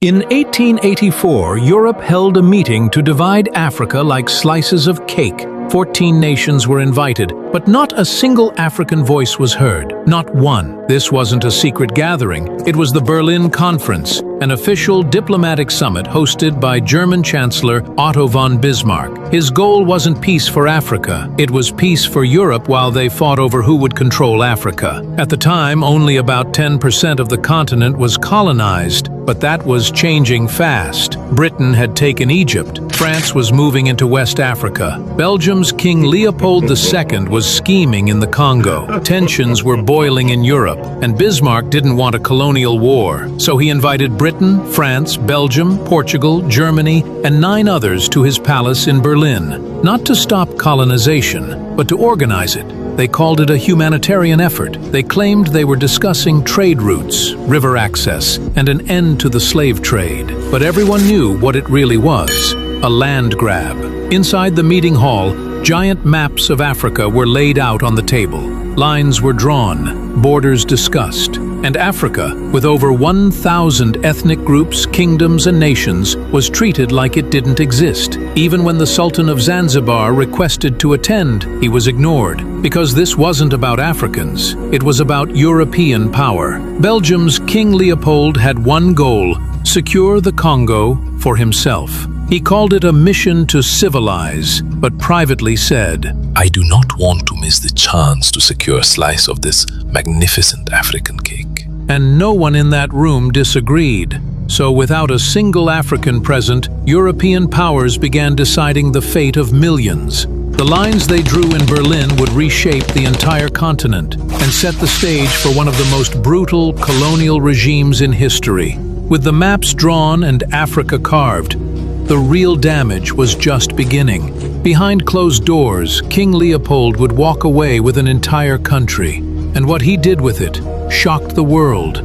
In 1884, Europe held a meeting to divide Africa like slices of cake. 14 nations were invited, but not a single African voice was heard. Not one. This wasn't a secret gathering. It was the Berlin Conference, an official diplomatic summit hosted by German Chancellor Otto von Bismarck. His goal wasn't peace for Africa. It was peace for Europe while they fought over who would control Africa. At the time, only about 10% of the continent was colonized, but that was changing fast. Britain had taken Egypt. France was moving into West Africa. Belgium's King Leopold II was scheming in the Congo. Tensions were boiling in Europe, and Bismarck didn't want a colonial war. So he invited Britain, France, Belgium, Portugal, Germany, and 9 others to his palace in Berlin. Not to stop colonization, but to organize it. They called it a humanitarian effort. They claimed they were discussing trade routes, river access, and an end to the slave trade. But everyone knew what it really was: a land grab. Inside the meeting hall, giant maps of Africa were laid out on the table. Lines were drawn, borders discussed. And Africa, with over 1,000 ethnic groups, kingdoms, and nations, was treated like it didn't exist. Even when the Sultan of Zanzibar requested to attend, he was ignored. Because this wasn't about Africans, it was about European power. Belgium's King Leopold had one goal: secure the Congo for himself. He called it a mission to civilize, but privately said, "I do not want to miss the chance to secure a slice of this magnificent African cake." And no one in that room disagreed. So without a single African present, European powers began deciding the fate of millions. The lines they drew in Berlin would reshape the entire continent and set the stage for one of the most brutal colonial regimes in history. With the maps drawn and Africa carved, the real damage was just beginning. Behind closed doors, King Leopold would walk away with an entire country. And what he did with it shocked the world.